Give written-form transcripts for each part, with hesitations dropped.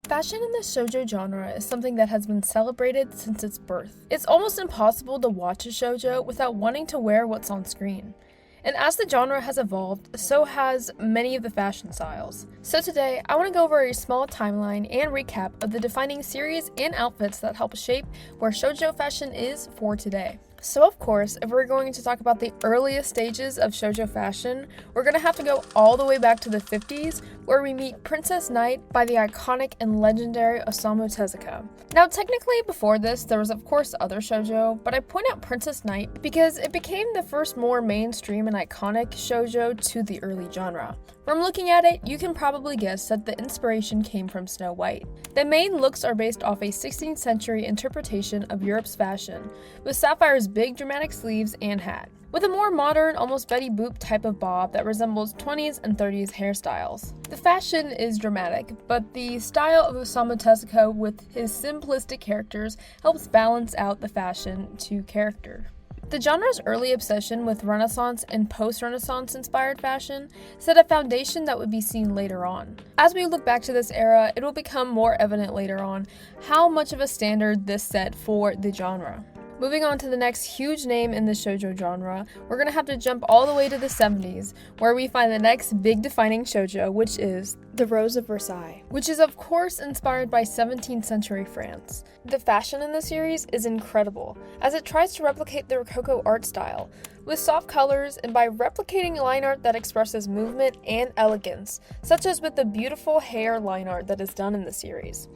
Fashion in the shoujo genre is something that has been celebrated since its birth. It's almost impossible to watch a shoujo without wanting to wear what's on screen. And as the genre has evolved, so has many of the fashion styles. So today, I want to go over a small timeline and recap of the defining series and outfits that help shape where shoujo fashion is for today. So of course, if we're going to talk about the earliest stages of shoujo fashion, we're going to have to go all the way back to the 50s, where we meet Princess Knight by the iconic and legendary Osamu Tezuka. Now technically before this, there was of course other shoujo, but I point out Princess Knight because it became the first more mainstream and iconic shoujo to the early genre. From looking at it, you can probably guess that the inspiration came from Snow White. The main looks are based off a 16th century interpretation of Europe's fashion, with Sapphire's big dramatic sleeves and hat, with a more modern, almost Betty Boop type of bob that resembles 20s and 30s hairstyles. The fashion is dramatic, but the style of Osamu Tezuka with his simplistic characters helps balance out the fashion to character. The genre's early obsession with Renaissance and post-Renaissance inspired fashion set a foundation that would be seen later on. As we look back to this era, it will become more evident later on how much of a standard this set for the genre. Moving on to the next huge name in the shoujo genre, we're going to have to jump all the way to the 70s, where we find the next big defining shoujo, which is The Rose of Versailles, which is of course inspired by 17th century France. The fashion in the series is incredible, as it tries to replicate the Rococo art style, with soft colors and by replicating line art that expresses movement and elegance, such as with the beautiful hair line art that is done in the series.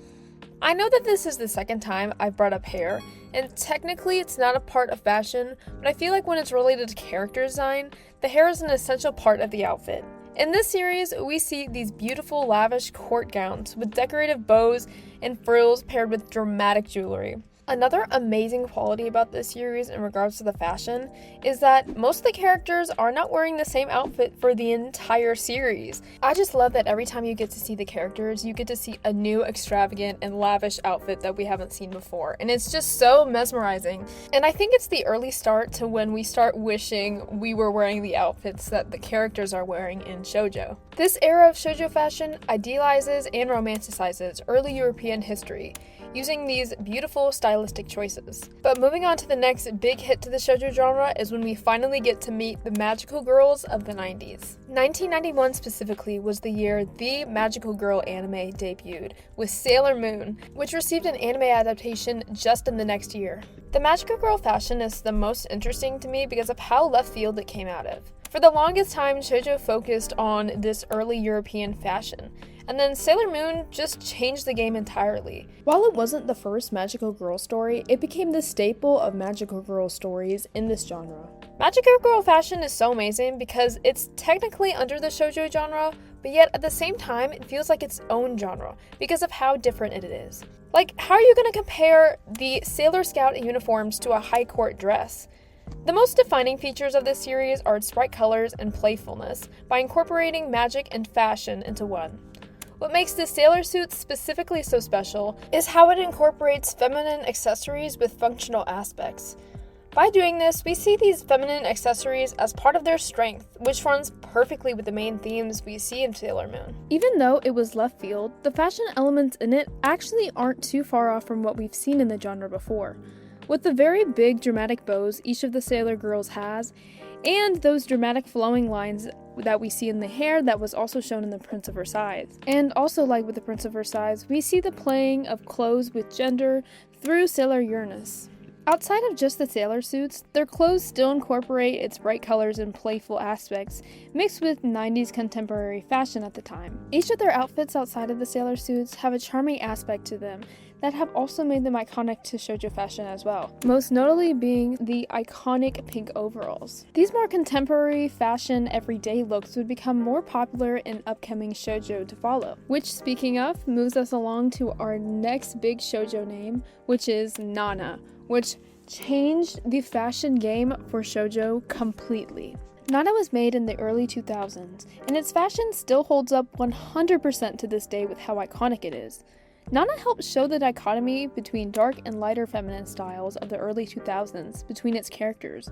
I know that this is the second time I've brought up hair, and technically it's not a part of fashion, but I feel like when it's related to character design, the hair is an essential part of the outfit. In this series, we see these beautiful lavish court gowns with decorative bows and frills paired with dramatic jewelry. Another amazing quality about this series in regards to the fashion is that most of the characters are not wearing the same outfit for the entire series. I just love that every time you get to see the characters, you get to see a new extravagant and lavish outfit that we haven't seen before, and it's just so mesmerizing. And I think it's the early start to when we start wishing we were wearing the outfits that the characters are wearing in shoujo. This era of shoujo fashion idealizes and romanticizes early European history, using these beautiful stylistic choices. But moving on to the next big hit to the shoujo genre is when we finally get to meet the magical girls of the 90s. 1991 specifically was the year the magical girl anime debuted, with Sailor Moon, which received an anime adaptation just in the next year. The magical girl fashion is the most interesting to me because of how left field it came out of. For the longest time, shoujo focused on this early European fashion, and then Sailor Moon just changed the game entirely. While it wasn't the first magical girl story, it became the staple of magical girl stories in this genre. Magical girl fashion is so amazing because it's technically under the shoujo genre, but yet at the same time it feels like its own genre because of how different it is. Like, how are you going to compare the Sailor Scout uniforms to a high court dress? The most defining features of this series are its bright colors and playfulness by incorporating magic and fashion into one. What makes the sailor suit specifically so special is how it incorporates feminine accessories with functional aspects. By doing this, we see these feminine accessories as part of their strength, which runs perfectly with the main themes we see in Sailor Moon. Even though it was left field, the fashion elements in it actually aren't too far off from what we've seen in the genre before. With the very big dramatic bows each of the sailor girls has, and those dramatic flowing lines that we see in the hair that was also shown in the Prince of Versailles. And also, like with the Prince of Versailles, we see the playing of clothes with gender through Sailor Uranus. Outside of just the sailor suits, their clothes still incorporate its bright colors and playful aspects, mixed with 90s contemporary fashion at the time. Each of their outfits outside of the sailor suits have a charming aspect to them that have also made them iconic to shoujo fashion as well, most notably being the iconic pink overalls. These more contemporary fashion everyday looks would become more popular in upcoming shoujo to follow, which, speaking of, moves us along to our next big shoujo name, which is Nana, which changed the fashion game for shoujo completely. Nana was made in the early 2000s, and its fashion still holds up 100% to this day with how iconic it is. Nana helped show the dichotomy between dark and lighter feminine styles of the early 2000s between its characters,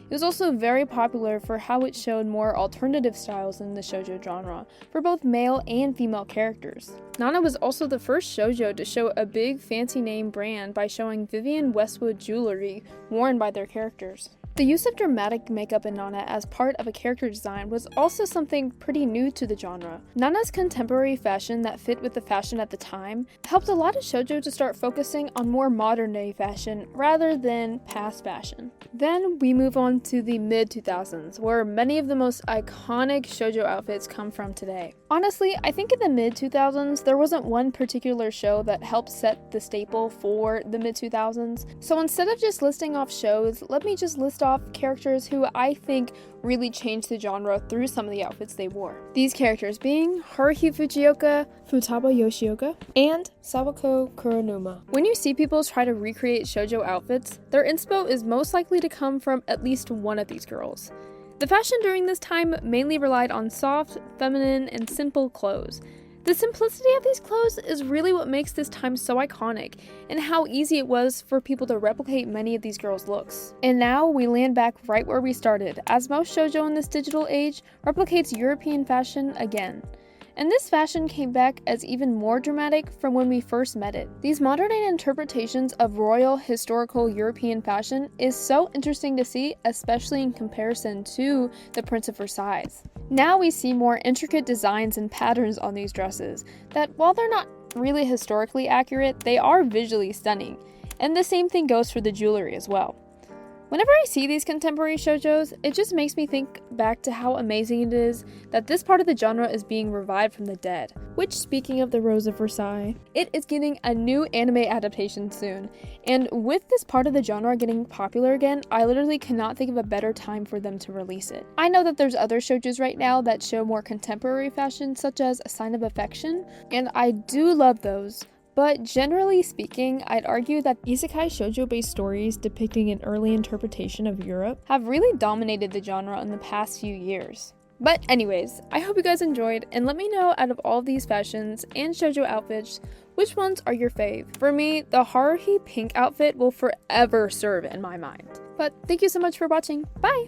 It was also very popular for how it showed more alternative styles in the shoujo genre for both male and female characters. Nana was also the first shoujo to show a big fancy name brand by showing Vivienne Westwood jewelry worn by their characters. The use of dramatic makeup in Nana as part of a character design was also something pretty new to the genre. Nana's contemporary fashion that fit with the fashion at the time helped a lot of shoujo to start focusing on more modern day fashion rather than past fashion. Then we move on to the mid-2000s, where many of the most iconic shoujo outfits come from today. Honestly, I think in the mid-2000s, there wasn't one particular show that helped set the staple for the mid-2000s. So instead of just listing off shows, let me just list off characters who I think really changed the genre through some of the outfits they wore. These characters being Haruhi Fujioka, Futaba Yoshioka, and Sawako Kuronuma. When you see people try to recreate shoujo outfits, their inspo is most likely to come from at least one of these girls. The fashion during this time mainly relied on soft, feminine, and simple clothes. The simplicity of these clothes is really what makes this time so iconic, and how easy it was for people to replicate many of these girls' looks. And now we land back right where we started, as most shoujo in this digital age replicates European fashion again. And this fashion came back as even more dramatic from when we first met it. These modern-day interpretations of royal historical European fashion is so interesting to see, especially in comparison to the Prince of Versailles. Now we see more intricate designs and patterns on these dresses that, while they're not really historically accurate, they are visually stunning. And the same thing goes for the jewelry as well. Whenever I see these contemporary shoujos, it just makes me think back to how amazing it is that this part of the genre is being revived from the dead. Which, speaking of the Rose of Versailles, it is getting a new anime adaptation soon. And with this part of the genre getting popular again, I literally cannot think of a better time for them to release it. I know that there's other shoujos right now that show more contemporary fashion, such as A Sign of Affection, and I do love those. But generally speaking, I'd argue that isekai shoujo-based stories depicting an early interpretation of Europe have really dominated the genre in the past few years. But anyways, I hope you guys enjoyed, and let me know out of all of these fashions and shoujo outfits, which ones are your fave? For me, the Haruhi pink outfit will forever serve in my mind. But thank you so much for watching. Bye!